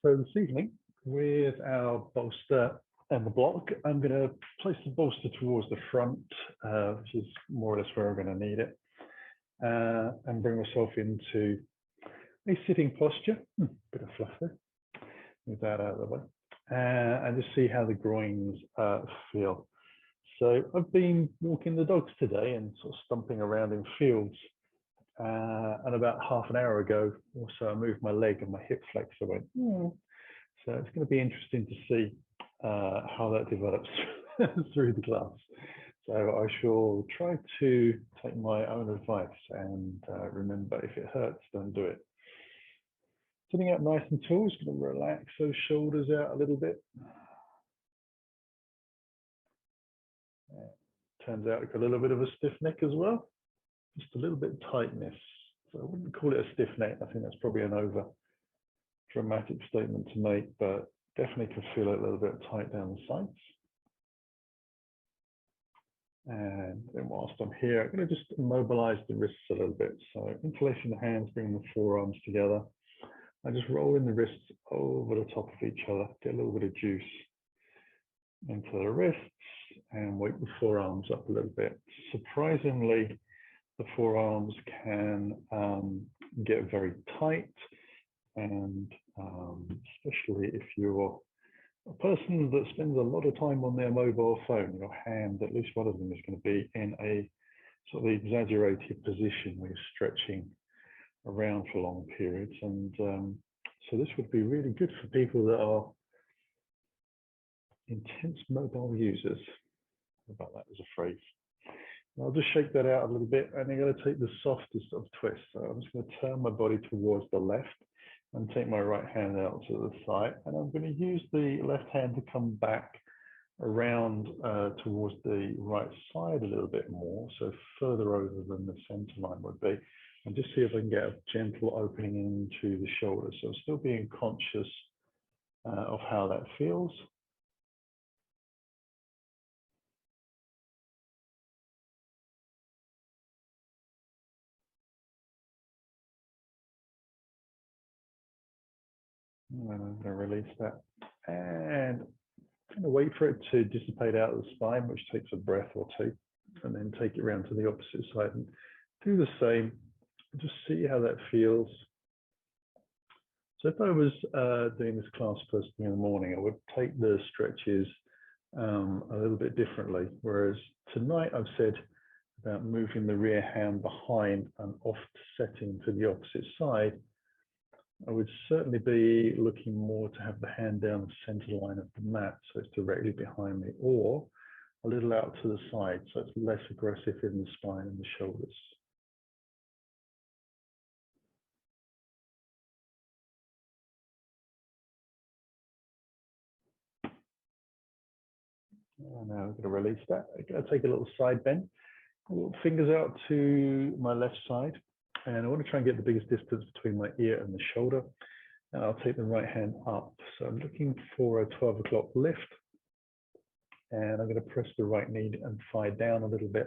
So this evening, with our bolster and the block, I'm going to place the bolster towards the front, which is more or less where I'm going to need it, and bring myself into a sitting posture. Bit of fluff there. Move that out of the way, and just see how the groins feel. So I've been walking the dogs today and sort of stomping around in fields. And about half an hour ago, also I moved my leg and my hip flexor went. So it's going to be interesting to see how that develops through the class. So I shall try to take my own advice and remember, if it hurts, don't do it. Sitting up nice and tall, just going to relax those shoulders out a little bit. Turns out it's a little bit of a stiff neck as well. Just a little bit of tightness. So I wouldn't call it a stiff neck. I think that's probably an over dramatic statement to make, but definitely can feel it a little bit tight down the sides. And then whilst I'm here, I'm going to just immobilize the wrists a little bit. So interlacing the hands, bringing the forearms together. I just roll in the wrists over the top of each other, get a little bit of juice into the wrists and wake the forearms up a little bit. Surprisingly, the forearms can get very tight, and especially if you're a person that spends a lot of time on their mobile phone, your hand, at least one of them, is going to be in a sort of exaggerated position where you're stretching around for long periods. And so this would be really good for people that are intense mobile users. How about that as a phrase? I'll just shake that out a little bit, and I'm going to take the softest of twists. So I'm just going to turn my body towards the left and take my right hand out to the side. And I'm going to use the left hand to come back around towards the right side a little bit more, so further over than the center line would be. And just see if I can get a gentle opening into the shoulders. So still being conscious of how that feels. And I'm going to release that. And I'm going to wait for it to dissipate out of the spine, which takes a breath or two, and then take it around to the opposite side and do the same. Just see how that feels. So if I was doing this class first thing in the morning, I would take the stretches a little bit differently. Whereas tonight I've said about moving the rear hand behind and offsetting to the opposite side. I would certainly be looking more to have the hand down the center line of the mat, so it's directly behind me, or a little out to the side, so it's less aggressive in the spine and the shoulders. And now I'm going to release that. I'm going to take a little side bend, fingers out to my left side, and I want to try and get the biggest distance between my ear and the shoulder. And I'll take the right hand up. So I'm looking for a 12 o'clock lift, and I'm going to press the right knee and thigh down a little bit.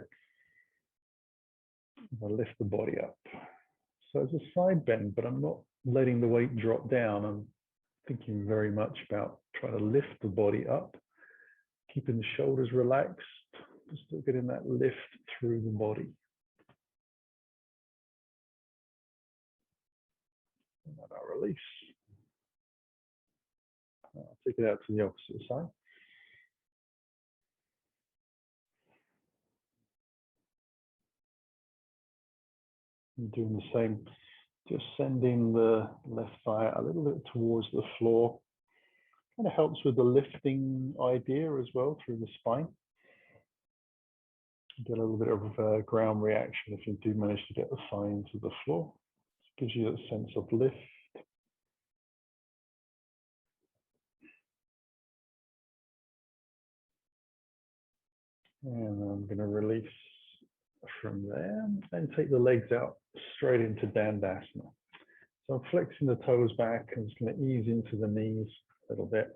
I'll lift the body up. So it's a side bend, but I'm not letting the weight drop down. I'm thinking very much about trying to lift the body up, keeping the shoulders relaxed, just still getting that lift through the body. And then I'll release. I'll take it out to the opposite side. And doing the same, just sending the left thigh a little bit towards the floor. Kind of helps with the lifting idea as well through the spine. Get a little bit of ground reaction if you do manage to get the thigh into the floor. It gives you that sense of lift. And I'm going to release from there and take the legs out straight into Dandasana. So I'm flexing the toes back. I'm just going to ease into the knees a little bit.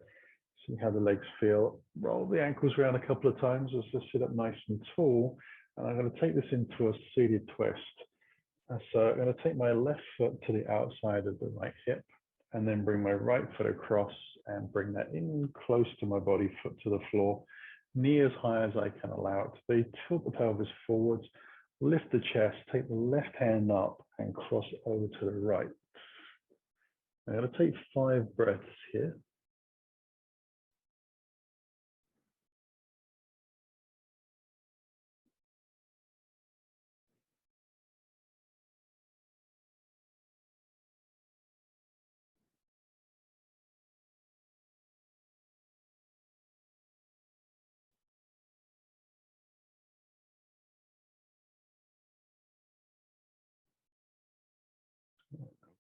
See how the legs feel. Roll the ankles around a couple of times as I sit up nice and tall. And I'm going to take this into a seated twist. So I'm going to take my left foot to the outside of the right hip and then bring my right foot across and bring that in close to my body, foot to the floor, knee as high as I can allow it to be. Tilt the pelvis forwards, lift the chest, take the left hand up and cross over to the right. I'm going to take 5 breaths here.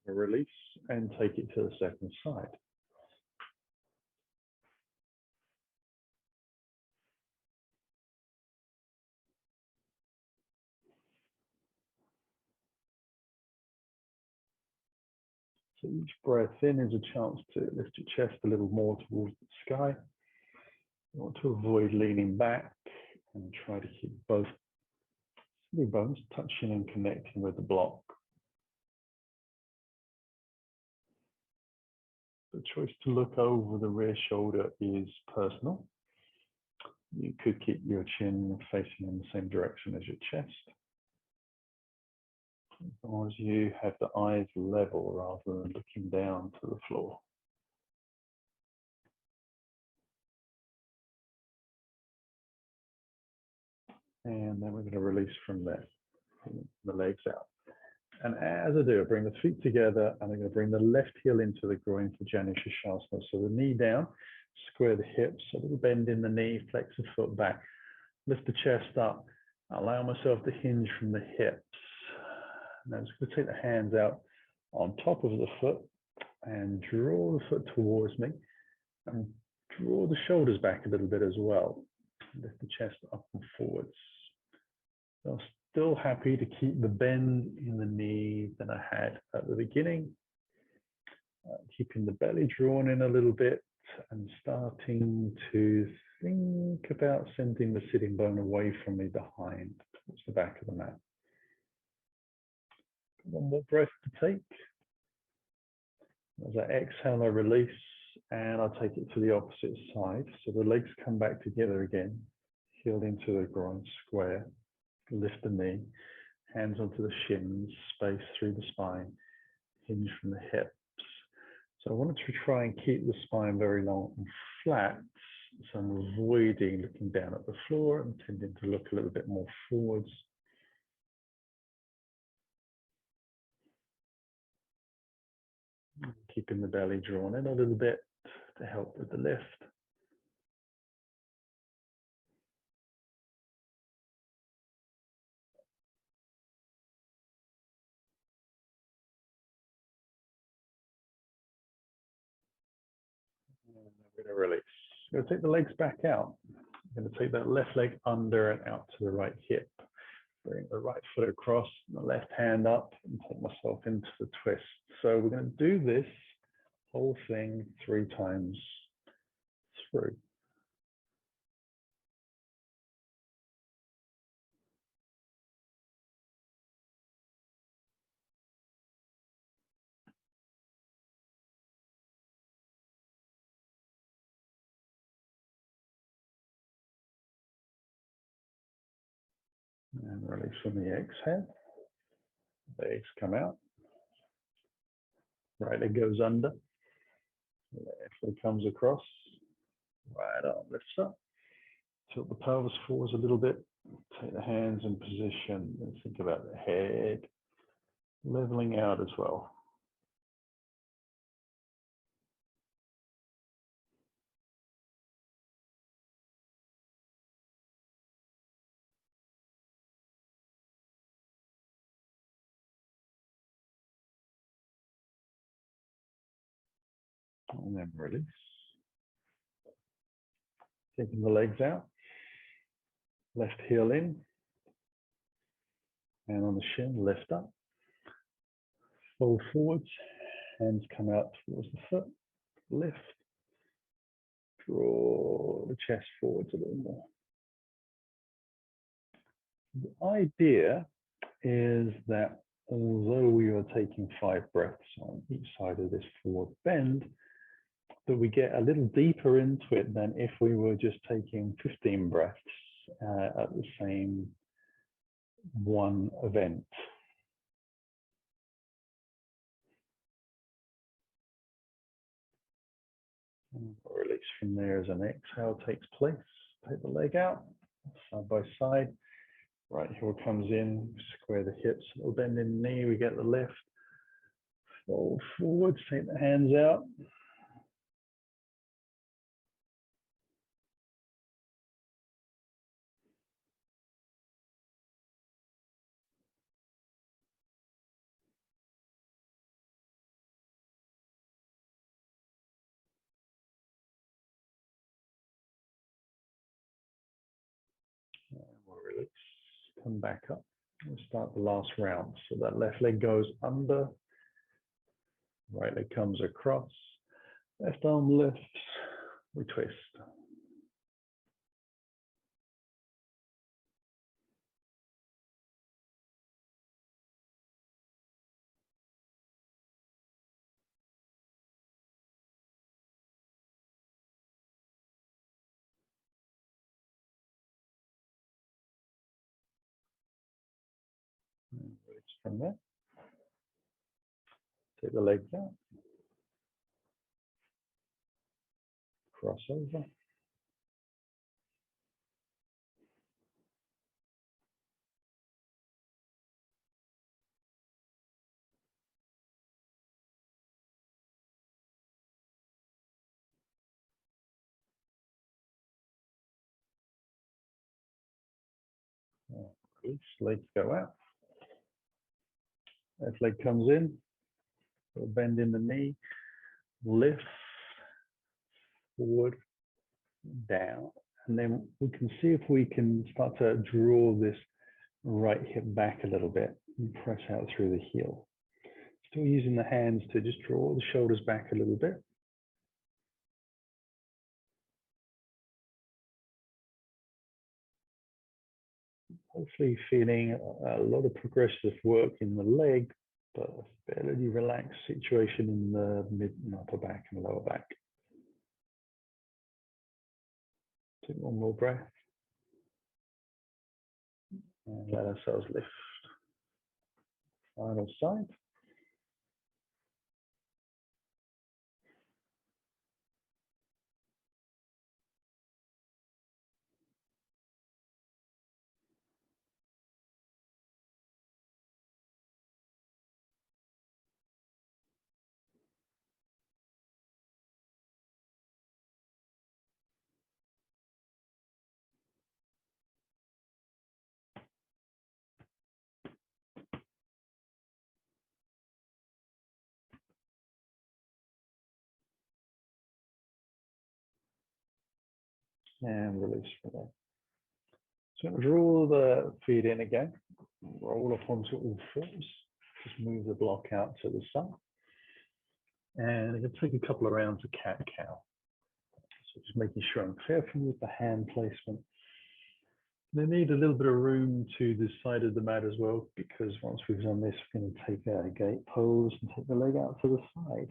Release and take it to the second side. So each breath in is a chance to lift your chest a little more towards the sky. You want to avoid leaning back and try to keep both sitting bones touching and connecting with the block. The choice to look over the rear shoulder is personal. You could keep your chin facing in the same direction as your chest. As long as you have the eyes level rather than looking down to the floor. And then we're going to release from there, the legs out. And as I do, I bring the feet together and I'm going to bring the left heel into the groin for Janu Shirshasana. So the knee down, square the hips, a little bend in the knee, flex the foot back, lift the chest up, allow myself to hinge from the hips. Now I'm just going to take the hands out on top of the foot and draw the foot towards me and draw the shoulders back a little bit as well. Lift the chest up and forwards. I'm still happy to keep the bend in the knee that I had at the beginning. Keeping the belly drawn in a little bit and starting to think about sending the sitting bone away from me behind towards the back of the mat. One more breath to take. As I exhale, I release and I'll take it to the opposite side. So the legs come back together again, heel into the groin, square, lift the knee, hands onto the shins, space through the spine, hinge from the hips. So I wanted to try and keep the spine very long and flat. So I'm avoiding looking down at the floor and tending to look a little bit more forwards. Keeping the belly drawn in a little bit to help with the lift. And I'm going to release. I'm going to take the legs back out. I'm going to take that left leg under and out to the right hip. Bring the right foot across, the left hand up, and take myself into the twist. So we're going to do this whole thing 3 times through. And release from the exhale. Legs come out. Right leg goes under. Left leg comes across. Right arm lifts up. Tilt the pelvis forwards a little bit. Take the hands in position and think about the head leveling out as well. And then release. Taking the legs out. Left heel in. And on the shin, lift up. Fold forwards. Hands come out towards the foot. Lift. Draw the chest forwards a little more. The idea is that although we are taking 5 breaths on each side of this forward bend, that we get a little deeper into it than if we were just taking 15 breaths at the same one event. And release from there as an exhale takes place. Take the leg out, side by side. Right heel comes in, square the hips, a little bend in the knee, we get the lift. Fold forward, take the hands out. And we'll release, come back up. We'll start the last round. So that left leg goes under, right leg comes across, left arm lifts, we twist. And release from there. Take the legs out, cross over. Release, legs go out. Left leg comes in, little bend in the knee, lift, forward, down. And then we can see if we can start to draw this right hip back a little bit and press out through the heel. Still using the hands to just draw the shoulders back a little bit. Hopefully feeling a lot of progressive work in the leg, but a fairly relaxed situation in the mid and upper back and lower back. Take one more breath. And let ourselves lift. Final side. And release from there. So draw the feet in again, roll up onto all fours, just move the block out to the side. And I'm going to take a couple of rounds of cat-cow. So just making sure I'm careful with the hand placement. They need a little bit of room to the side of the mat as well, because once we've done this, we're going to take a gate pose and take the leg out to the side.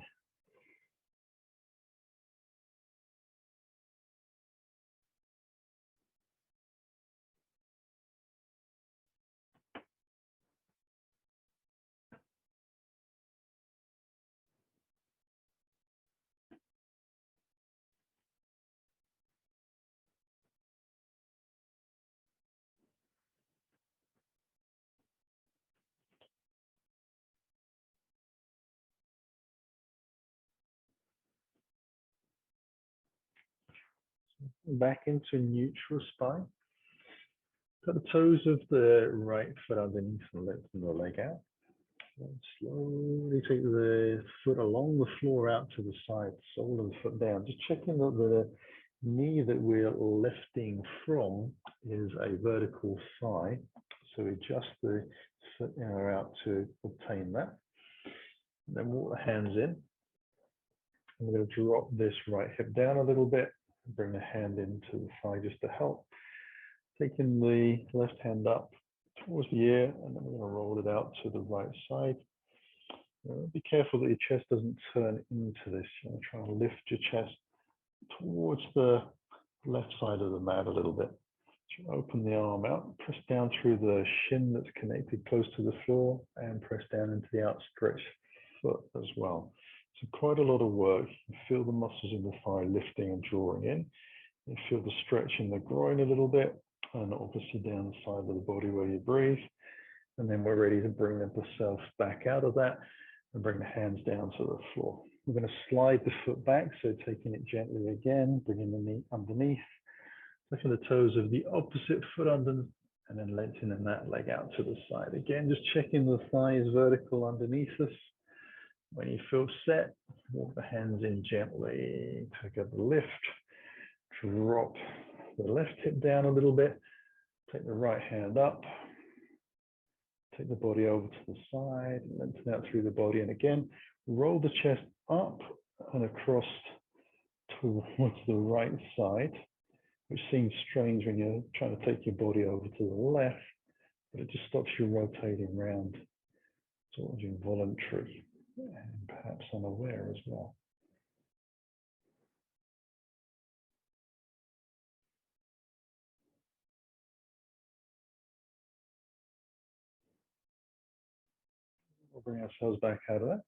Back into neutral spine. Put the toes of the right foot underneath and lift the leg out. And slowly take the foot along the floor out to the side, sole of the foot down. Just checking that the knee that we're lifting from is a vertical thigh. So adjust the foot in or out to obtain that. And then walk the hands in. I'm going to drop this right hip down a little bit. Bring the hand into the thigh just to help. Taking the left hand up towards the ear, and then we're going to roll it out to the right side. Be careful that your chest doesn't turn into this. You want to try and lift your chest towards the left side of the mat a little bit. So open the arm out, press down through the shin that's connected close to the floor, and press down into the outstretched foot as well. So quite a lot of work. You feel the muscles in the thigh lifting and drawing in. You feel the stretch in the groin a little bit, and obviously down the side of the body where you breathe. And then we're ready to bring the self back out of that and bring the hands down to the floor. We're going to slide the foot back, so taking it gently again, bringing the knee underneath, lifting the toes of the opposite foot under, and then lengthening that leg out to the side. Again, just checking the thigh is vertical underneath us. When you feel set, walk the hands in gently, take a lift, drop the left hip down a little bit, take the right hand up, take the body over to the side, lengthen out through the body, and again, roll the chest up and across towards the right side, which seems strange when you're trying to take your body over to the left, but it just stops you rotating around, sort of involuntary and perhaps unaware as well. We'll bring ourselves back out of that.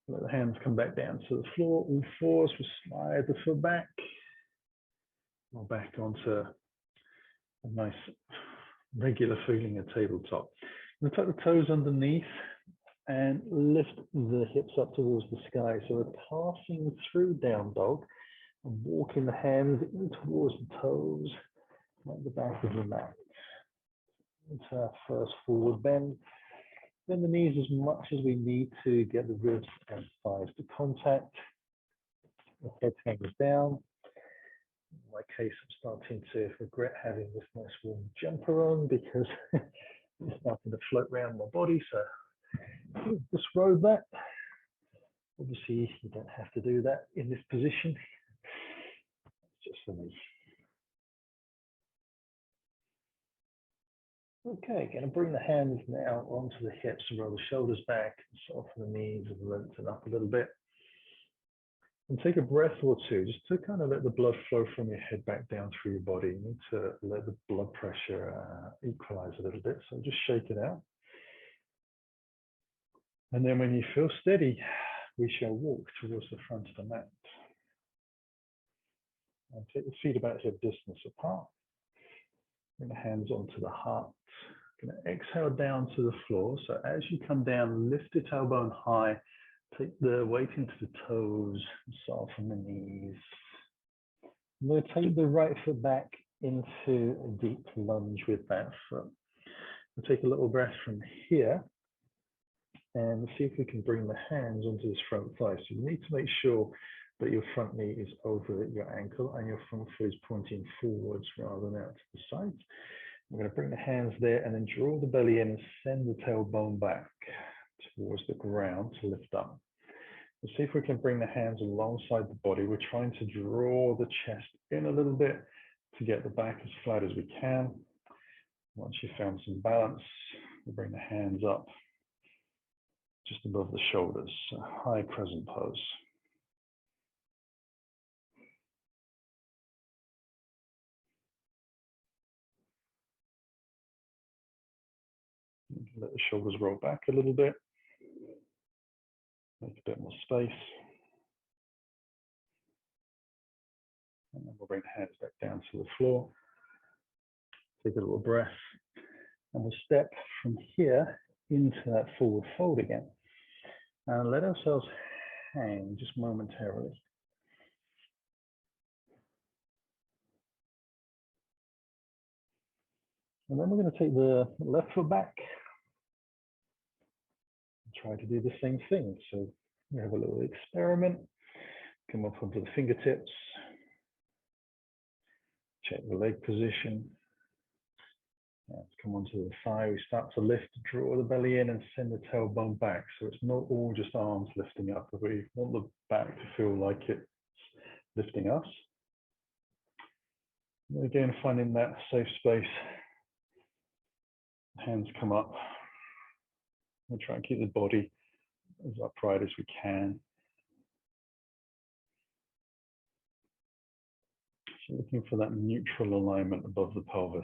Let the hands come back down to the floor. All fours, we'll slide the foot back. We're back onto a nice regular feeling at tabletop. We'll tuck the toes underneath and lift the hips up towards the sky. So we're passing through down dog and walking the hands in towards the toes, like the back of the mat. Into our first forward bend. Bend the knees as much as we need to get the ribs and thighs to contact. The head hangs down. In my case, I'm starting to regret having this nice warm jumper on because it's starting to float around my body. So disrobe that. Obviously, you don't have to do that in this position. It's just for me. Okay, going to bring the hands now onto the hips and roll the shoulders back, soften the knees and lengthen up a little bit. And take a breath or two, just to kind of let the blood flow from your head back down through your body. You need to let the blood pressure equalize a little bit, so just shake it out. And then when you feel steady, we shall walk towards the front of the mat. And take the feet about hip distance apart. Bring the hands onto the heart. Going to exhale down to the floor. So as you come down, lift your tailbone high. Take the weight into the toes, soften the knees. I'm going to take the right foot back into a deep lunge with that foot. We'll take a little breath from here and see if we can bring the hands onto this front thigh. So you need to make sure that your front knee is over your ankle and your front foot is pointing forwards rather than out to the sides. We're going to bring the hands there and then draw the belly in and send the tailbone back towards the ground to lift up. We'll see if we can bring the hands alongside the body. We're trying to draw the chest in a little bit to get the back as flat as we can. Once you've found some balance, we'll bring the hands up just above the shoulders, so high crescent pose. Let the shoulders roll back a little bit. Make a bit more space. And then we'll bring the hands back down to the floor. Take a little breath. And we'll step from here into that forward fold again. And let ourselves hang just momentarily. And then we're going to take the left foot back. Try to do the same thing. So we have a little experiment. Come up onto the fingertips. Check the leg position. Let's come onto the thigh. We start to lift, draw the belly in and send the tailbone back. So it's not all just arms lifting up, but we want the back to feel like it's lifting us. And again, finding that safe space Hands come up. We'll try and keep the body as upright as we can. So looking for that neutral alignment above the pelvis.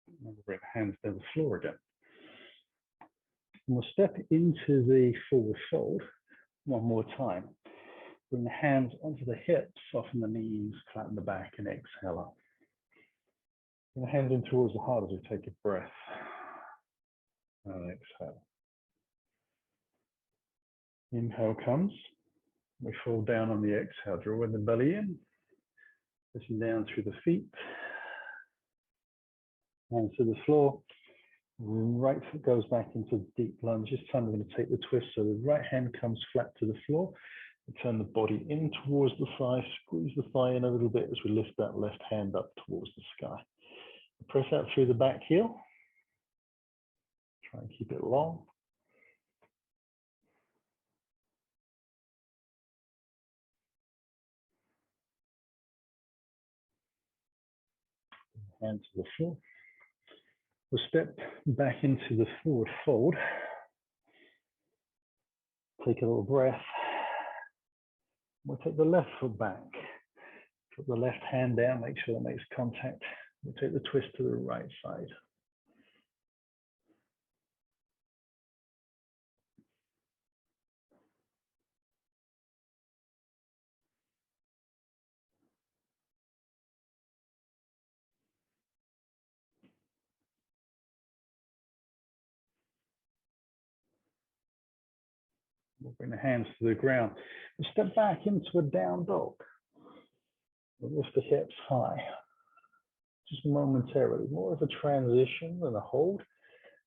And we'll bring hands to the floor again. And we'll step into the forward fold one more time. Bring the hands onto the hips, soften the knees, flatten the back, and exhale up. Bring the hands in towards the heart as we take a breath. And exhale. Inhale comes. We fall down on the exhale. Draw the belly in. Pushing down through the feet. Hands to the floor. Right foot goes back into a deep lunge. This time we're going to take the twist so the right hand comes flat to the floor. We turn the body in towards the thigh. Squeeze the thigh in a little bit as we lift that left hand up towards the sky. Press out through the back heel. Try and keep it long. Hand to the floor. We'll step back into the forward fold. Take a little breath. We'll take the left foot back. Put the left hand down, make sure it makes contact. We'll take the twist to the right side. We'll bring the hands to the ground. We'll step back into a down dog. We'll lift the hips high. Just momentarily, more of a transition than a hold.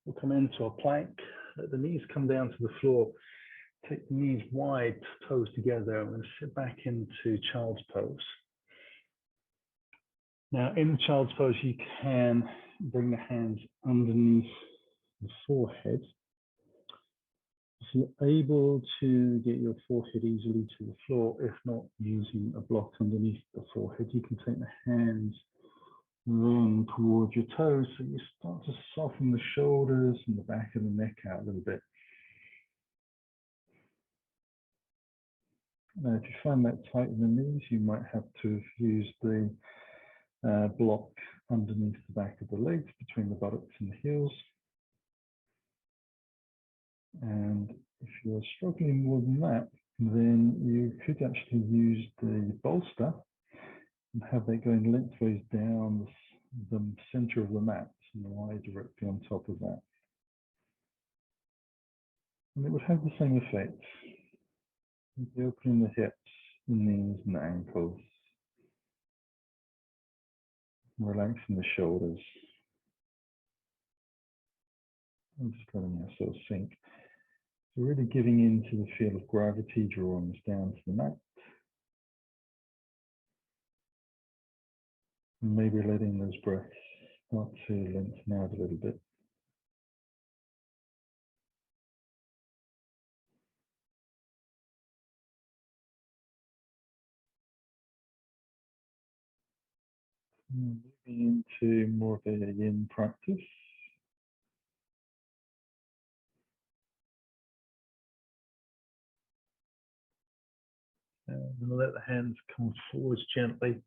We'll come into a plank. Let the knees come down to the floor. Take the knees wide, toes together. I'm going to sit back into child's pose. Now, in child's pose, you can bring the hands underneath the forehead. If you're able to get your forehead easily to the floor, if not using a block underneath the forehead, you can take the hands then towards your toes. So you start to soften the shoulders and the back of the neck out a little bit. Now, if you find that tight in the knees, you might have to use the block underneath the back of the legs, between the buttocks and the heels. And if you're struggling more than that, then you could actually use the bolster and have that going lengthways down the center of the mat and lie directly on top of that. And it would have the same effect. You'd be opening the hips, knees, and ankles, relaxing the shoulders. I'm just letting ourselves sink. So really giving into the feel of gravity, drawing us down to the mat. And maybe letting those breaths start to lengthen out a little bit. Moving into more of a yin practice. And I'm going to let the hands come forwards gently.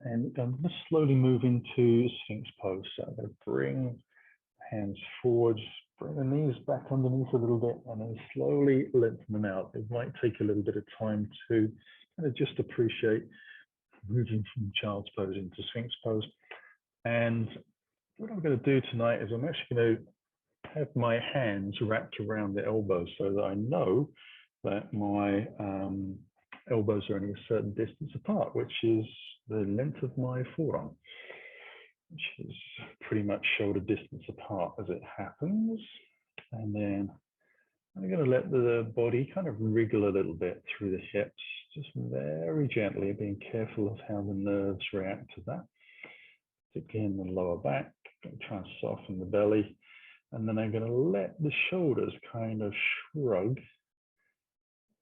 And I'm going to slowly move into Sphinx pose. So I'm going to bring hands forwards, bring the knees back underneath a little bit, and then slowly lengthen them out. It might take a little bit of time to kind of just appreciate moving from child's pose into Sphinx pose. And what I'm going to do tonight is I'm actually going to have my hands wrapped around the elbows so that I know that my elbows are only a certain distance apart, which is the length of my forearm, which is pretty much shoulder distance apart as it happens. And then I'm going to let the body kind of wriggle a little bit through the hips, just very gently, being careful of how the nerves react to that, particularly in the lower back. Try and soften the belly. And then I'm going to let the shoulders kind of shrug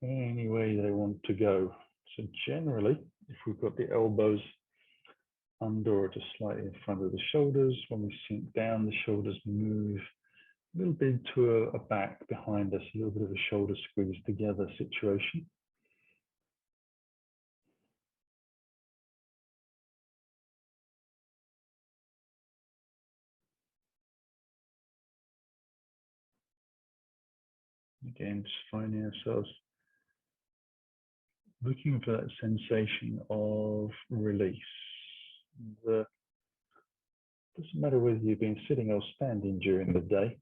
any way they want to go. So generally, if we've got the elbows under or just slightly in front of the shoulders, when we sink down, the shoulders move a little bit to a back behind us, a little bit of a shoulder squeeze together situation. Again, just finding ourselves looking for that sensation of release. Doesn't matter whether you've been sitting or standing during the day,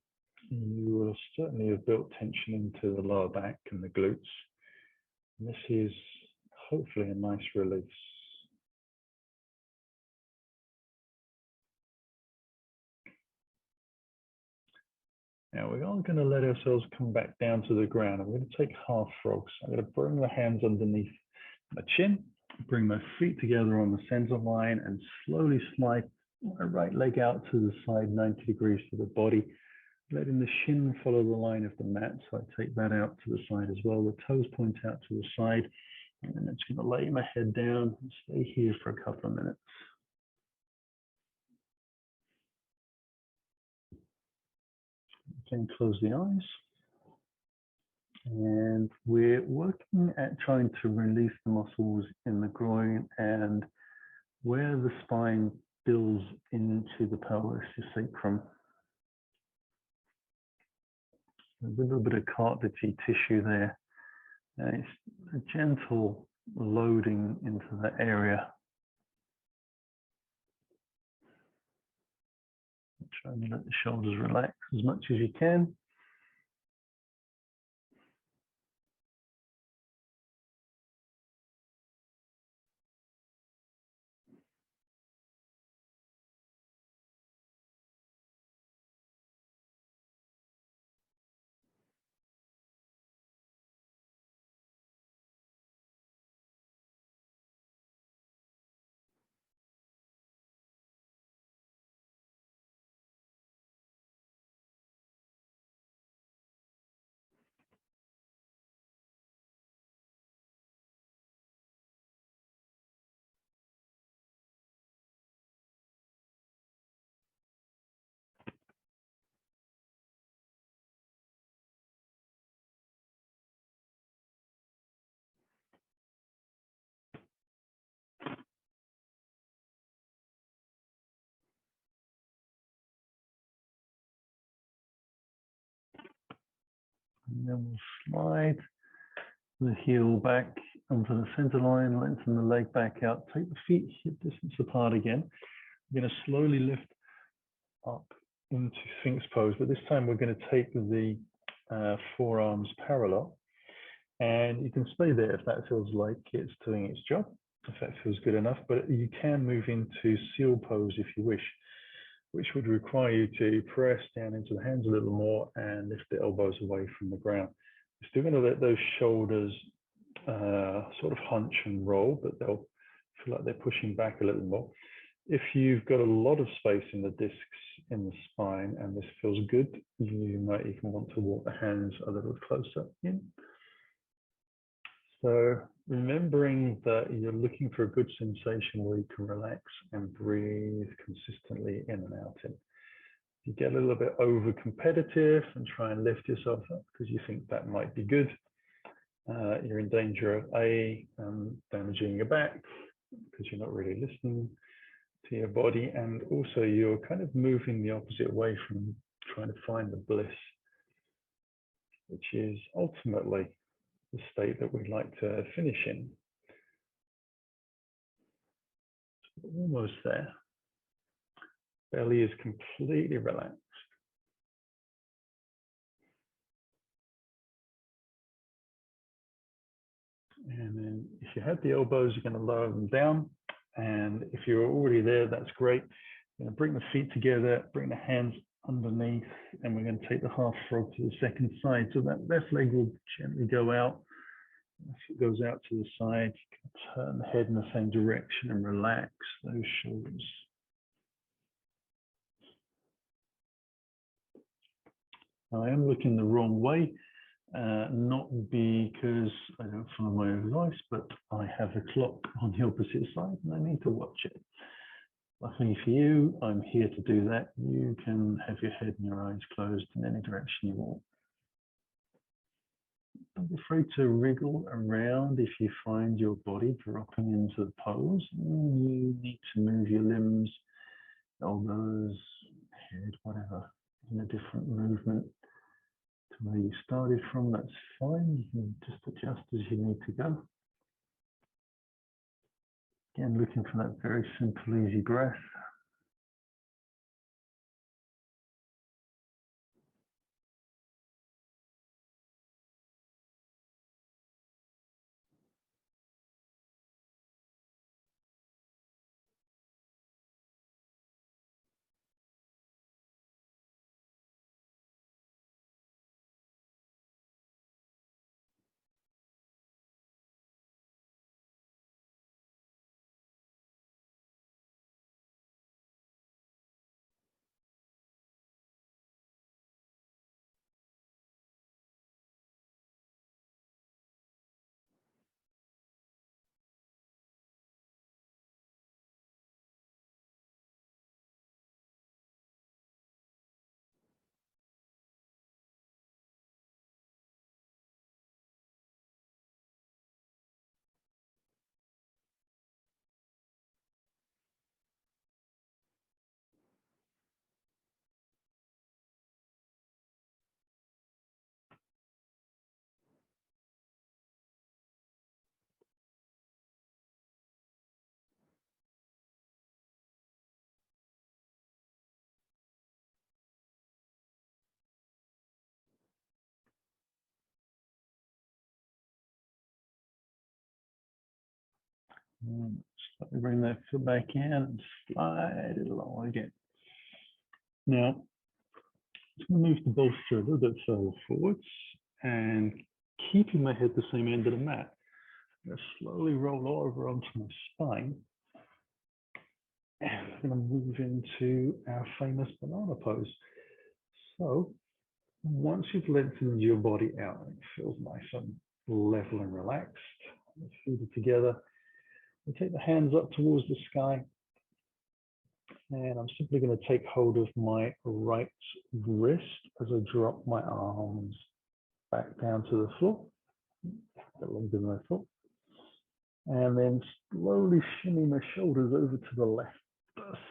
you will certainly have built tension into the lower back and the glutes. And this is hopefully a nice release. Now we are going to let ourselves come back down to the ground. I'm going to take half frogs. I'm going to bring the hands underneath my chin, bring my feet together on the center line, and slowly slide my right leg out to the side 90 degrees to the body, letting the shin follow the line of the mat. So I take that out to the side as well. The toes point out to the side, and then I'm just going to lay my head down and stay here for a couple of minutes. Again, close the eyes. And we're working at trying to release the muscles in the groin and where the spine builds into the pelvis, the sacrum. There's a little bit of cartilagey tissue there. And it's a gentle loading into that area. Try and let the shoulders relax as much as you can. And then we'll slide the heel back onto the center line, lengthen the leg back out, take the feet hip distance apart again. We're going to slowly lift up into Sphinx pose, but this time we're going to take the forearms parallel. And you can stay there if that feels like it's doing its job, if that feels good enough, but you can move into seal pose if you wish, which would require you to press down into the hands a little more and lift the elbows away from the ground. You're still going to let those shoulders sort of hunch and roll, but they'll feel like they're pushing back a little more. If you've got a lot of space in the discs in the spine and this feels good, you might even want to walk the hands a little closer in. So remembering that you're looking for a good sensation where you can relax and breathe consistently in and out. And you get a little bit over competitive and try and lift yourself up because you think that might be good. You're in danger of damaging your back because you're not really listening to your body, and also you're kind of moving the opposite way from trying to find the bliss, which is ultimately the state that we'd like to finish in. So almost there. Belly is completely relaxed. And then if you have the elbows, you're going to lower them down. And if you're already there, that's great. You're going to bring the feet together, bring the hands underneath, and we're going to take the half frog to the second side. So that left leg will gently go out. If it goes out to the side, you can turn the head in the same direction and relax those shoulders. I am looking the wrong way, not because I don't follow my advice, but I have a clock on the opposite side and I need to watch it. Luckily for you, I'm here to do that. You can have your head and your eyes closed in any direction you want. Don't be afraid to wriggle around if you find your body dropping into the pose. You need to move your limbs, elbows, head, whatever, in a different movement to where you started from. That's fine. You can just adjust as you need to go. Again, looking for that very simple, easy breath. Slightly bring that foot back in and slide it along again. Now, I'm going to move the bolster a little bit further forwards and keeping my head the same end of the mat. I'm going to slowly roll over onto my spine. And I'm going to move into our famous banana pose. So once you've lengthened your body out, it feels nice and level and relaxed. Let's feet it together. We take the hands up towards the sky. And I'm simply going to take hold of my right wrist as I drop my arms back down to the floor, a little bit of my foot. And then slowly shimmy my shoulders over to the left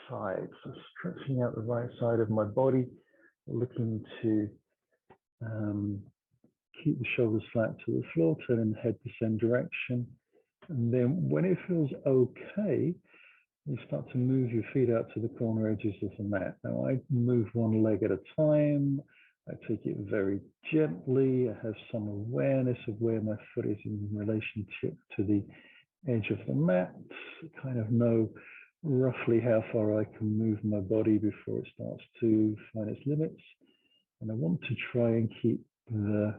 side. So stretching out the right side of my body, looking to keep the shoulders flat to the floor, turning the head the same direction. And then when it feels okay, you start to move your feet out to the corner edges of the mat. Now I move one leg at a time. I take it very gently. I have some awareness of where my foot is in relationship to the edge of the mat. I kind of know roughly how far I can move my body before it starts to find its limits. And I want to try and keep the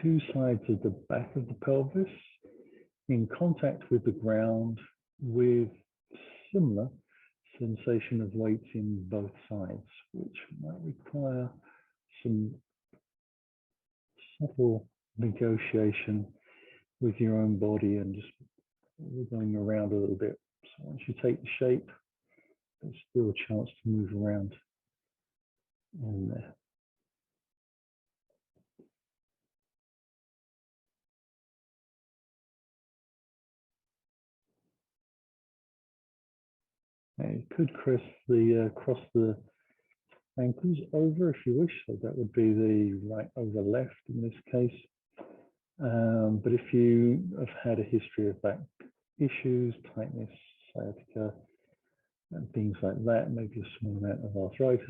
two sides of the back of the pelvis in contact with the ground with similar sensation of weight in both sides, which might require some subtle negotiation with your own body and just wiggling around a little bit. So once you take the shape, there's still a chance to move around in there. Now you could cross the ankles over if you wish, so that would be the right over left in this case. But if you have had a history of back issues, tightness, sciatica, and things like that, maybe a small amount of arthritis,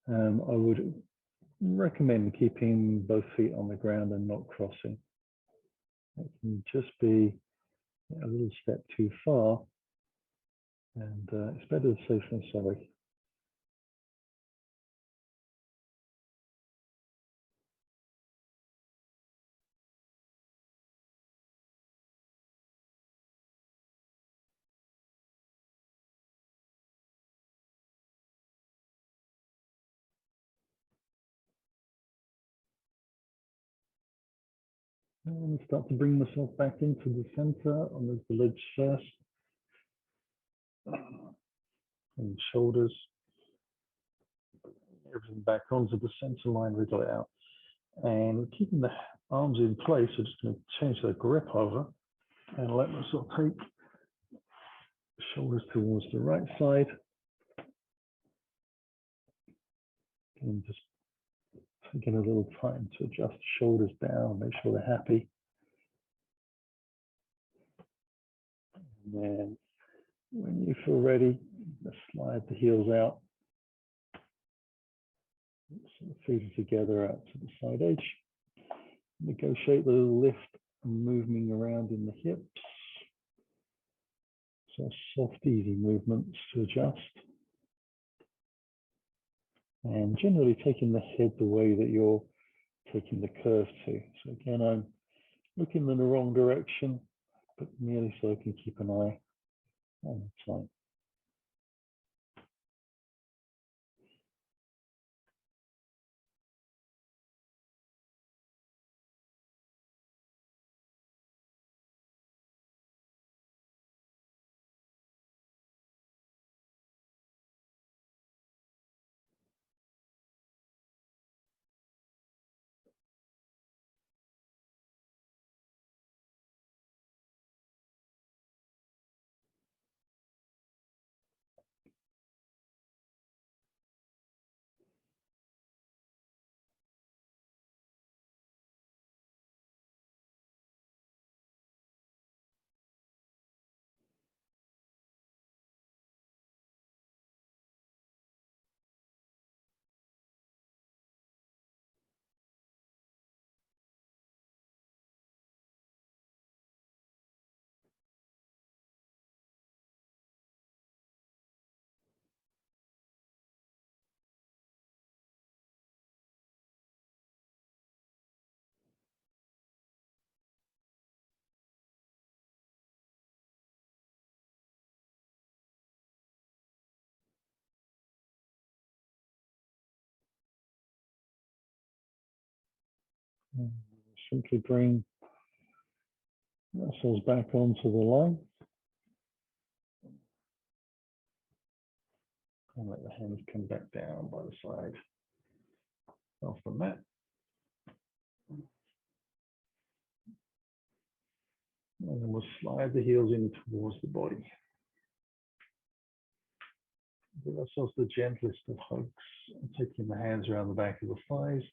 I would recommend keeping both feet on the ground and not crossing. It can just be a little step too far, and it's better safe than sorry. And start to bring myself back into the center on the lids first. And shoulders. Everything back onto the center line, wriggle it out. And keeping the arms in place, I'm just going to change the grip over and let myself take the shoulders towards the right side. And just taking a little time to adjust the shoulders down, make sure they're happy. And then when you feel ready, just slide the heels out. So the feet are together out to the side edge. Negotiate the little lift and moving around in the hips. So soft, easy movements to adjust. And generally taking the head the way that you're taking the curve to. So again, I'm looking in the wrong direction, but merely so I can keep an eye on the time. And simply bring ourselves back onto the line. And let the hands come back down by the side of the mat. And then we'll slide the heels in towards the body. Give ourselves the gentlest of hugs, taking the hands around the back of the thighs,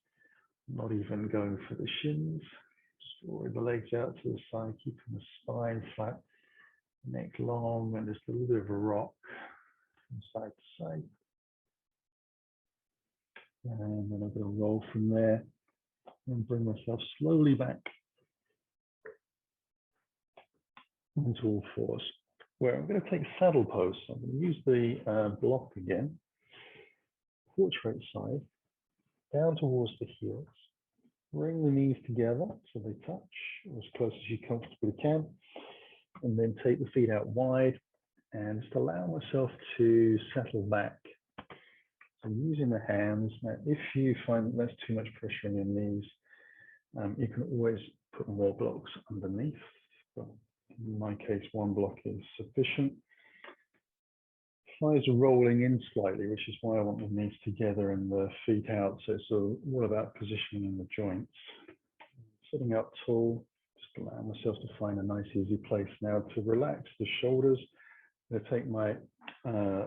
not even going for the shins. Just drawing the legs out to the side, keeping the spine flat, neck long, and just a little bit of a rock from side to side. And then I'm going to roll from there and bring myself slowly back onto all fours, where I'm going to take saddle pose. So I'm going to use the block again, portrait side, down towards the heels. Bring the knees together so they touch as close as you comfortably can, and then take the feet out wide and just allow myself to settle back. So I'm using the hands. Now, if you find that there's too much pressure on your knees, you can always put more blocks underneath. But in my case, one block is sufficient. Thighs are rolling in slightly, which is why I want the knees together and the feet out. So it's all about positioning the joints. Sitting up tall, just allow myself to find a nice easy place now to relax the shoulders. I'm going to take my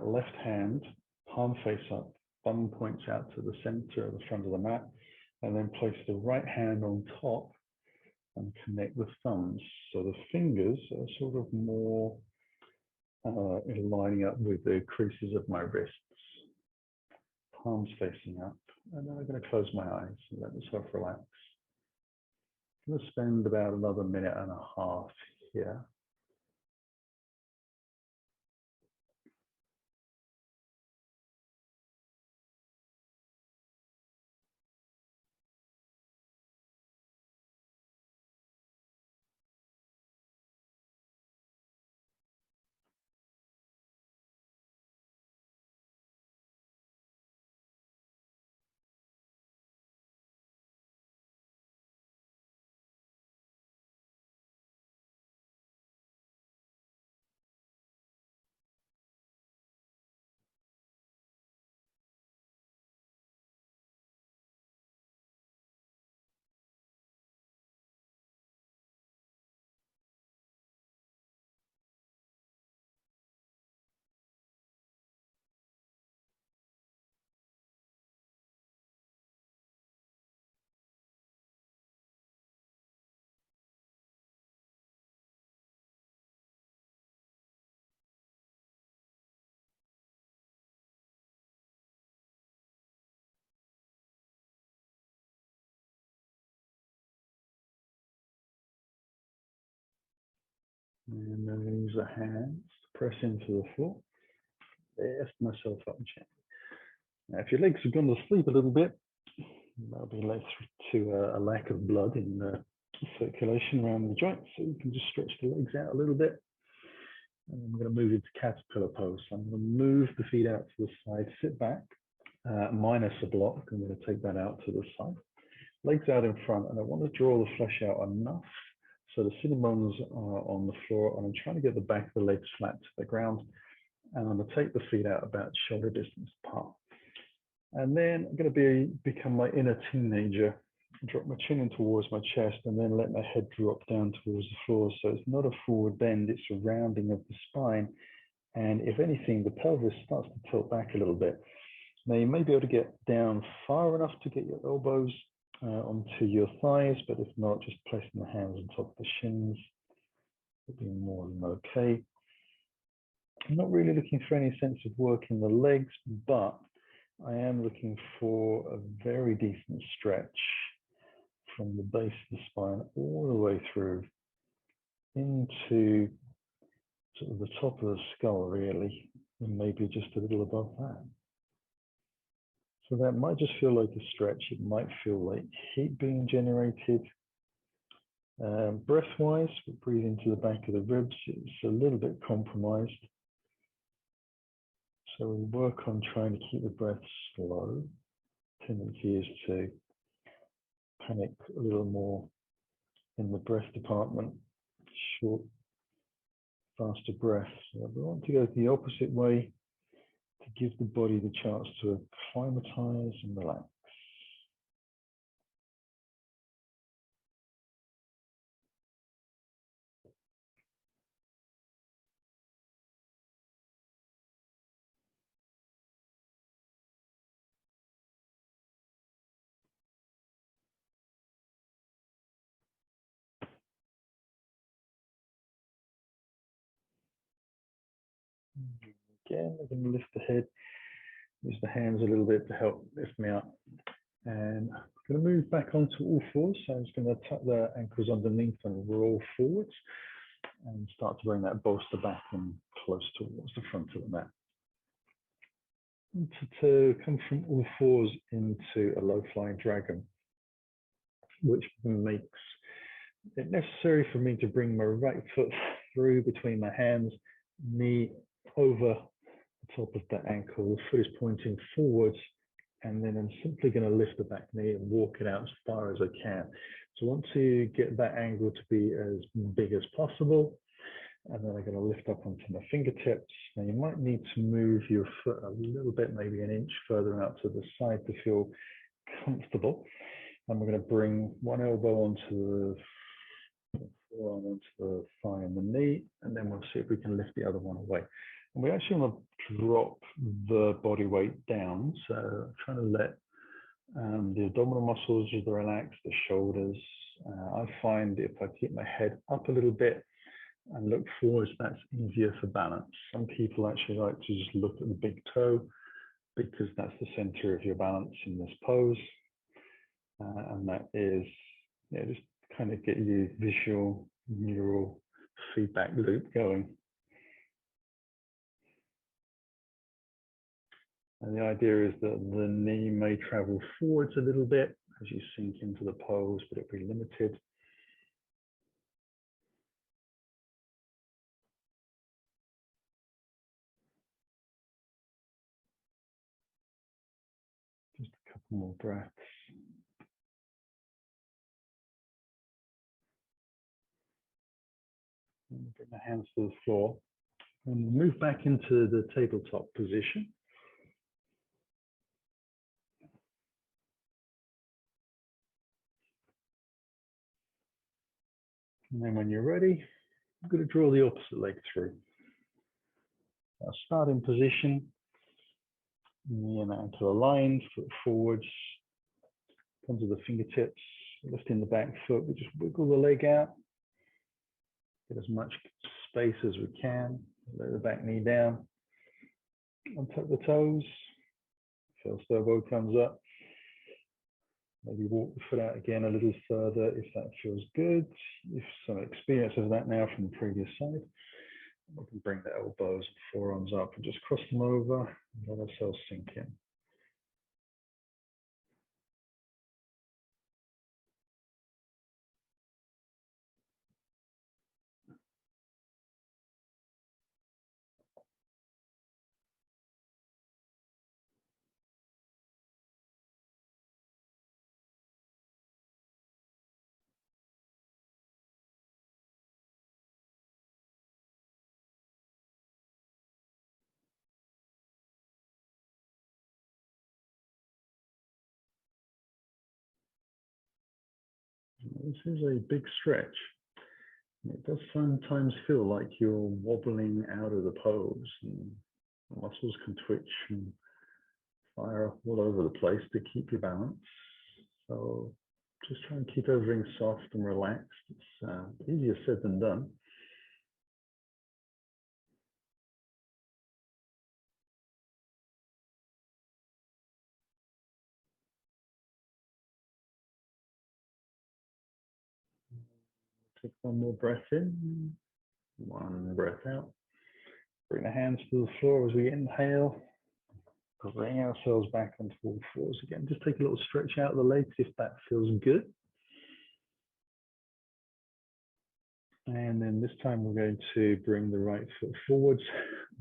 left hand, palm face up, thumb points out to the center of the front of the mat, and then place the right hand on top and connect the thumbs. So the fingers are sort of more lining up with the creases of my wrists. Palms facing up, and then I'm going to close my eyes and let myself relax. I'm going to spend about another minute and a half here. And I'm going to use the hands to press into the floor. Lift myself up gently. Now, if your legs have gone to sleep a little bit, that'll be led to a lack of blood in the circulation around the joints. So you can just stretch the legs out a little bit. And I'm going to move into caterpillar pose. So I'm going to move the feet out to the side, sit back, minus a block. I'm going to take that out to the side. Legs out in front, and I want to draw the flesh out enough so the sitting bones are on the floor, and I'm trying to get the back of the legs flat to the ground. And I'm going to take the feet out about shoulder distance apart. And then I'm going to become my inner teenager, drop my chin in towards my chest, and then let my head drop down towards the floor. So it's not a forward bend, it's a rounding of the spine. And if anything, the pelvis starts to tilt back a little bit. Now you may be able to get down far enough to get your elbows onto your thighs, but if not, just placing the hands on top of the shins will be more than okay. I'm not really looking for any sense of work in the legs, but I am looking for a very decent stretch from the base of the spine all the way through into sort of the top of the skull, really, and maybe just a little above that. So that might just feel like a stretch. It might feel like heat being generated. Breath-wise, we breathe into the back of the ribs. It's a little bit compromised. So we work on trying to keep the breath slow. Tendency is to panic a little more in the breath department. Short, faster breaths. So we want to go the opposite way to give the body the chance to acclimatize and relax. Again, I'm going to lift the head, use the hands a little bit to help lift me up. And I'm going to move back onto all fours. So I'm just going to tuck the ankles underneath and roll forwards and start to bring that bolster back and close towards the front of the mat. And to come from all fours into a low-flying dragon, which makes it necessary for me to bring my right foot through between my hands, knee over the top of the ankle, the foot is pointing forwards, and then I'm simply going to lift the back knee and walk it out as far as I can. So I want to get that angle to be as big as possible, and then I'm going to lift up onto my fingertips. Now you might need to move your foot a little bit, maybe an inch further out to the side to feel comfortable. And we're going to bring one elbow onto the forearm, onto the thigh and the knee, and then we'll see if we can lift the other one away. And we actually want to drop the body weight down. So I'm trying to let the abdominal muscles relax, the shoulders. I find if I keep my head up a little bit and look forwards, that's easier for balance. Some people actually like to just look at the big toe because that's the center of your balance in this pose. And that is, just kind of get your visual neural feedback loop going. And the idea is that the knee may travel forwards a little bit as you sink into the pose, but it'll be limited. Just a couple more breaths. And bring the hands to the floor and move back into the tabletop position. And then when you're ready, I'm going to draw the opposite leg through. I'll start in position, knee and ankle aligned, foot forwards, come to the fingertips, lifting the back foot. We just wiggle the leg out, get as much space as we can, let the back knee down, untuck the toes, first elbow comes up, Maybe walk the foot out again a little further if that feels good. If some experience of that now from the previous side, we can bring the elbows and forearms up and just cross them over and let ourselves sink in. This is a big stretch. It does sometimes feel like you're wobbling out of the pose, and the muscles can twitch and fire all over the place to keep you balanced. So just try and keep everything soft and relaxed. It's easier said than done. Take one more breath in, one breath out. Bring the hands to the floor as we inhale. Bring ourselves back onto all fours again. Just take a little stretch out of the legs if that feels good. And then this time we're going to bring the right foot forwards,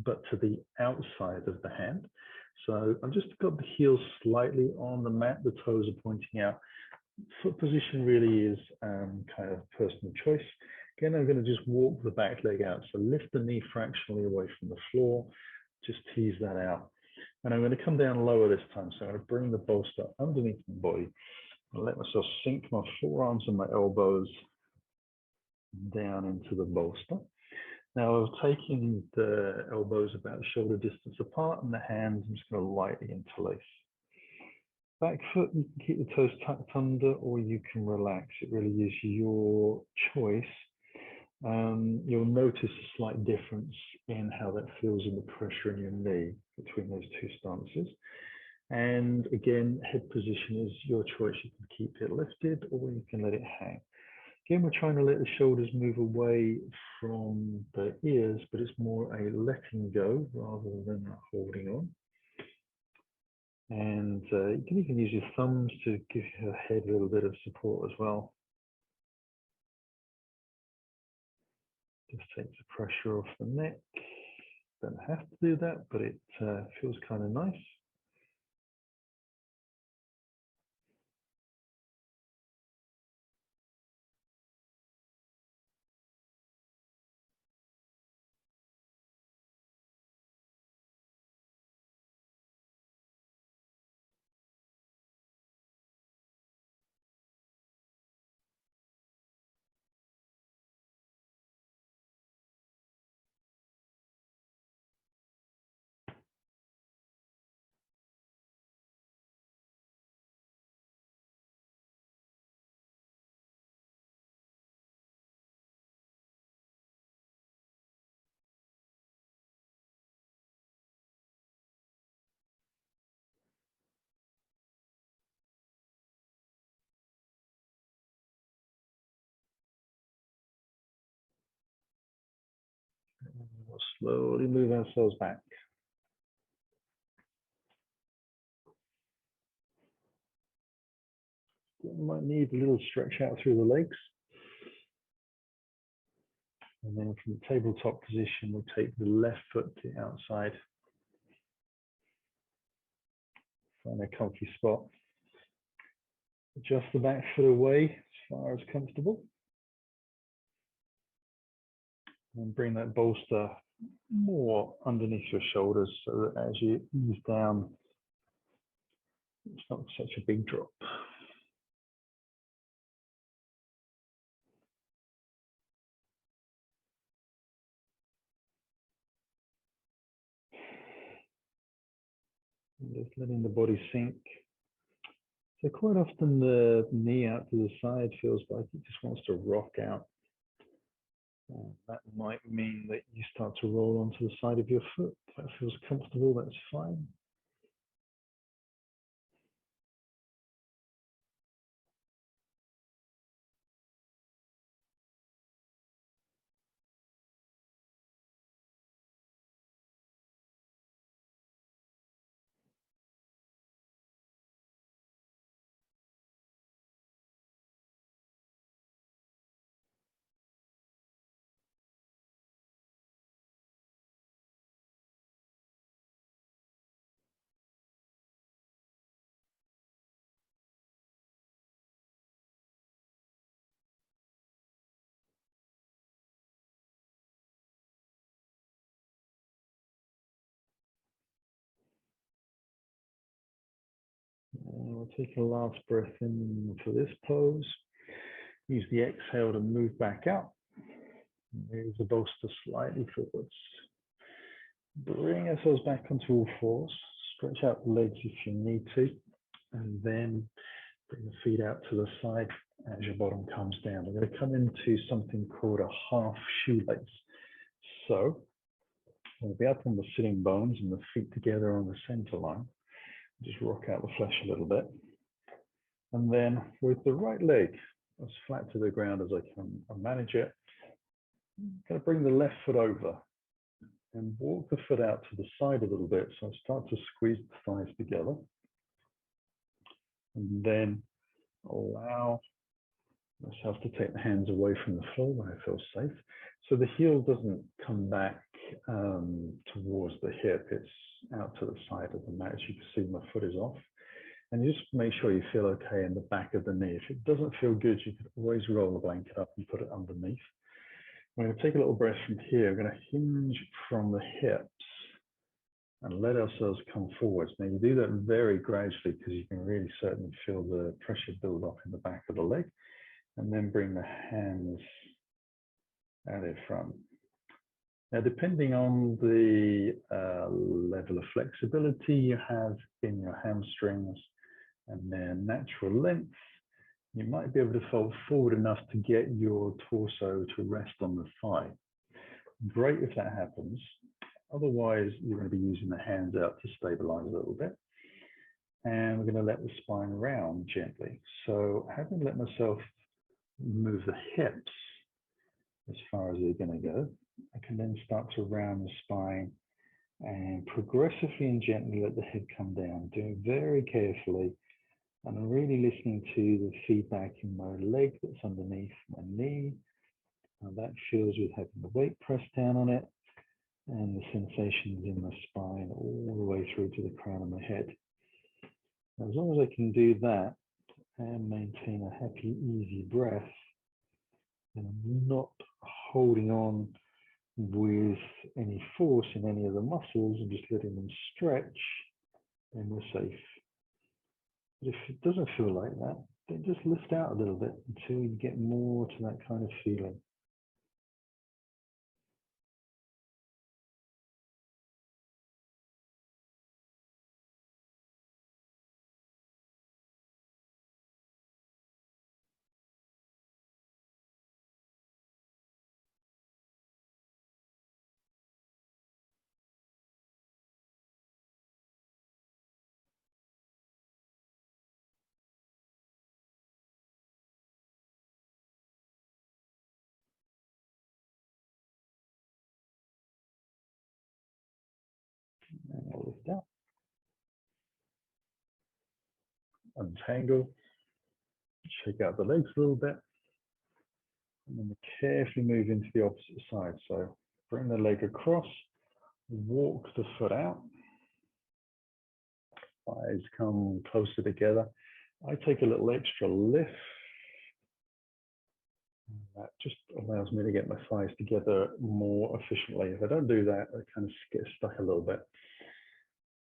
but to the outside of the hand. So I've just got the heels slightly on the mat, the toes are pointing out. Foot position really is kind of personal choice. Again, I'm going to just walk the back leg out. So lift the knee fractionally away from the floor, just tease that out. And I'm going to come down lower this time. So I'm going to bring the bolster underneath my body and let myself sink my forearms and my elbows down into the bolster. Now I've taken the elbows about shoulder distance apart and the hands I'm just going to lightly interlace. Back foot, you can keep the toes tucked under or you can relax. It really is your choice. You'll notice a slight difference in how that feels in the pressure in your knee between those two stances. And again, head position is your choice. You can keep it lifted or you can let it hang. Again, we're trying to let the shoulders move away from the ears, but it's more a letting go rather than a holding on. And you can even use your thumbs to give your head a little bit of support as well. Just takes the pressure off the neck. Don't have to do that, but it feels kind of nice. We'll slowly move ourselves back. You might need a little stretch out through the legs. And then from the tabletop position, we'll take the left foot to the outside. Find a comfy spot. Adjust the back foot away as far as comfortable. And bring that bolster more underneath your shoulders so that as you ease down, it's not such a big drop. And just letting the body sink. So quite often the knee out to the side feels like it just wants to rock out. That might mean that you start to roll onto the side of your foot. If that feels comfortable, that's fine. we'll take a last breath in for this pose. Use the exhale to move back out. Move the bolster slightly forwards. Bring ourselves back onto all fours. Stretch out the legs if you need to. And then bring the feet out to the side as your bottom comes down. We're going to come into something called a half shoelace. So we'll be up on the sitting bones and the feet together on the center line. Just rock out the flesh a little bit. And then with the right leg as flat to the ground as I can manage it, I'm going to bring the left foot over and walk the foot out to the side a little bit. So I start to squeeze the thighs together. And then allow myself to take the hands away from the floor when I feel safe. So the heel doesn't come back towards the hip. It's out to the side of the mat. As you can see, my foot is off. And just make sure you feel okay in the back of the knee. If it doesn't feel good, you can always roll the blanket up and put it underneath. We're going to take a little breath from here. We're going to hinge from the hips and let ourselves come forwards. Now you do that very gradually because you can really certainly feel the pressure build up in the back of the leg. And then bring the hands out in front. Now, depending on the level of flexibility you have in your hamstrings and their natural length, you might be able to fold forward enough to get your torso to rest on the thigh. Great if that happens. Otherwise, you're going to be using the hands out to stabilize a little bit. And we're going to let the spine round gently. So having let myself move the hips as far as they're going to go, I can then start to round the spine and progressively and gently let the head come down, doing very carefully. And I'm really listening to the feedback in my leg that's underneath my knee, how that feels with having the weight pressed down on it, and the sensations in my spine all the way through to the crown of my head. Now, as long as I can do that and maintain a happy, easy breath, and I'm not holding on with any force in any of the muscles and just letting them stretch, then we're safe. But if it doesn't feel like that, then just lift out a little bit until you get more to that kind of feeling. And I'll lift out, untangle, shake out the legs a little bit, and then carefully move into the opposite side. So bring the leg across, walk the foot out, thighs come closer together. I take a little extra lift. That just allows me to get my thighs together more efficiently. If I don't do that, I kind of get stuck a little bit.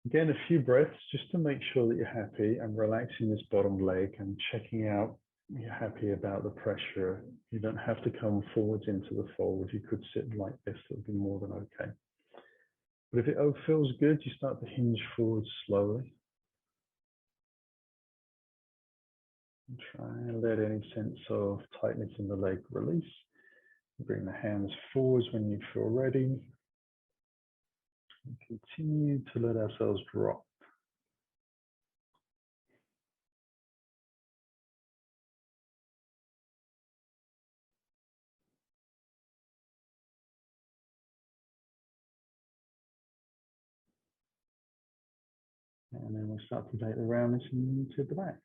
Again, a few breaths just to make sure that you're happy and relaxing this bottom leg and checking out you're happy about the pressure. You don't have to come forwards into the fold. You could sit like this, it would be more than okay. But if it feels good, you start to hinge forward slowly. And try and let any sense of tightness in the leg release. Bring the hands forwards when you feel ready. And continue to let ourselves drop. And then we'll start to take the roundness into the back.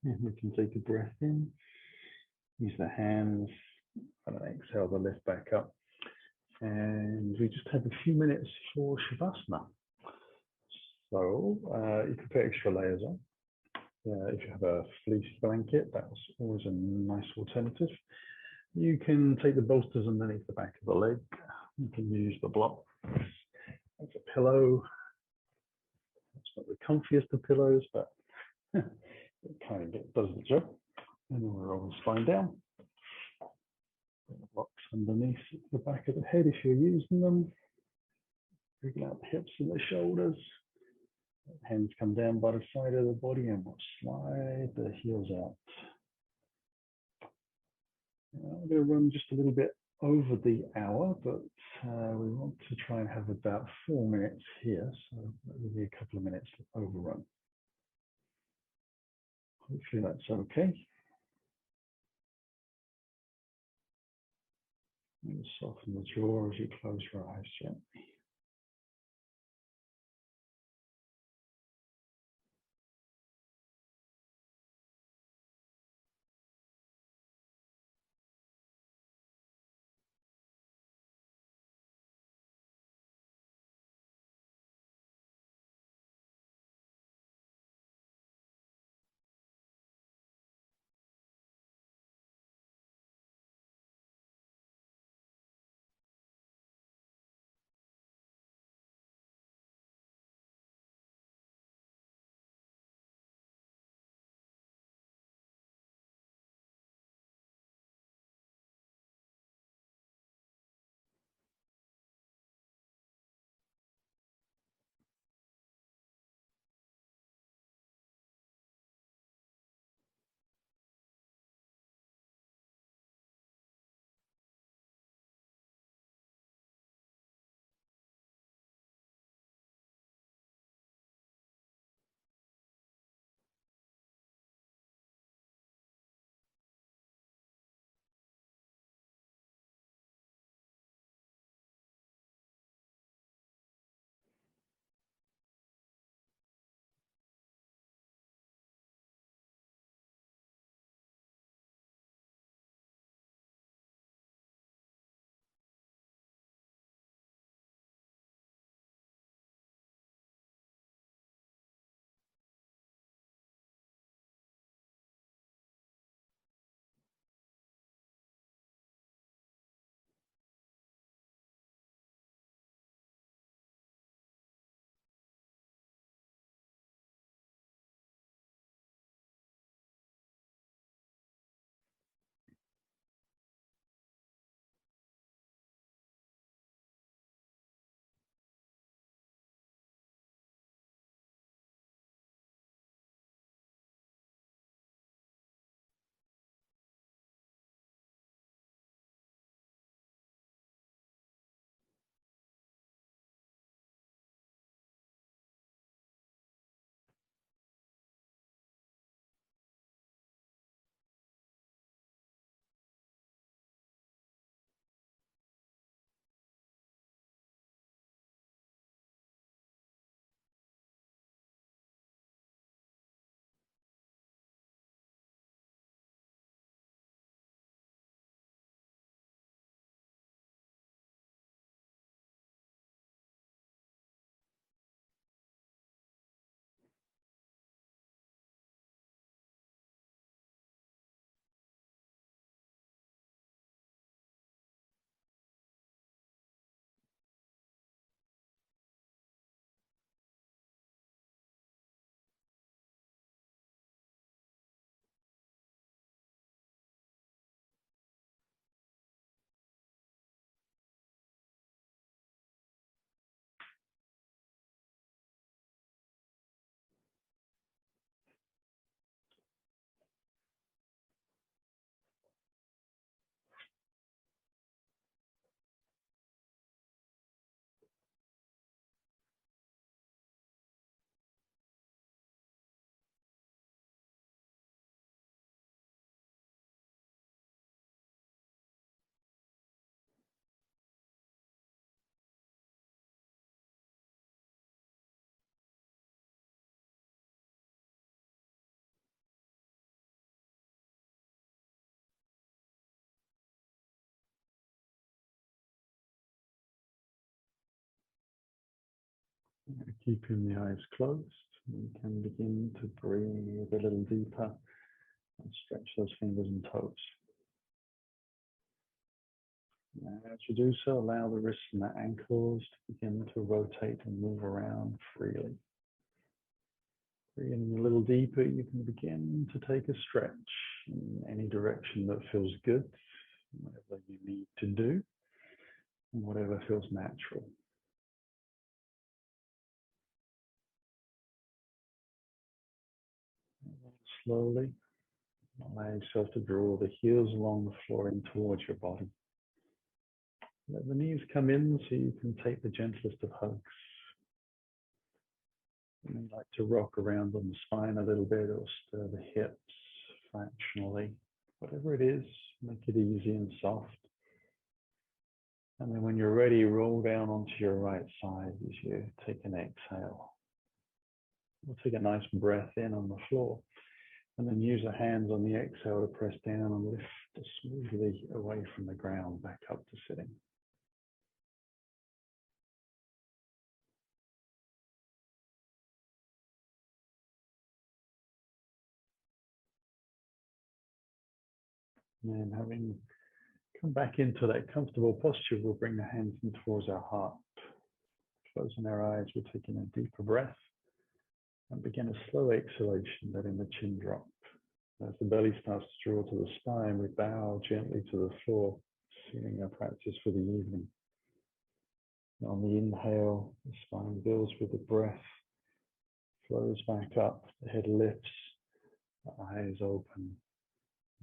And we can take a breath in, use the hands, and then exhale the lift back up. And we just have a few minutes for Shavasana. So you can put extra layers on. If you have a fleece blanket, that's always a nice alternative. You can take the bolsters underneath the back of the leg. You can use the block as a pillow. It's not the comfiest of pillows, but it kind of does the job. And then we're rolling spine down. Blocks underneath the back of the head if you're using them. Bring out the hips and the shoulders. Hands come down by the side of the body and we'll slide the heels out. I'm going to run just a little bit over the hour, but we want to try and have about 4 minutes here, so that will be a couple of minutes overrun. Hopefully that's okay. And soften the jaw as you close your eyes gently. Keeping the eyes closed, you can begin to breathe a little deeper and stretch those fingers and toes. And as you do so, allow the wrists and the ankles to begin to rotate and move around freely. Breathing a little deeper, you can begin to take a stretch in any direction that feels good, whatever you need to do, and whatever feels natural. Slowly, allow yourself to draw the heels along the floor in towards your body. Let the knees come in so you can take the gentlest of hugs. You may like to rock around on the spine a little bit or stir the hips fractionally. Whatever it is, make it easy and soft. And then when you're ready, roll down onto your right side as you take an exhale. We'll take a nice breath in on the floor. And then use the hands on the exhale to press down and lift smoothly away from the ground back up to sitting. And then having come back into that comfortable posture, we'll bring the hands in towards our heart. Closing our eyes, we're taking a deeper breath and begin a slow exhalation, letting the chin drop. As the belly starts to draw to the spine, we bow gently to the floor, sealing our practice for the evening. On the inhale, the spine builds with the breath, flows back up, the head lifts, the eyes open.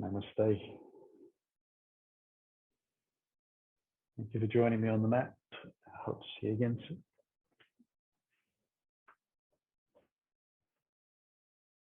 Namaste. Thank you for joining me on the mat. I hope to see you again soon.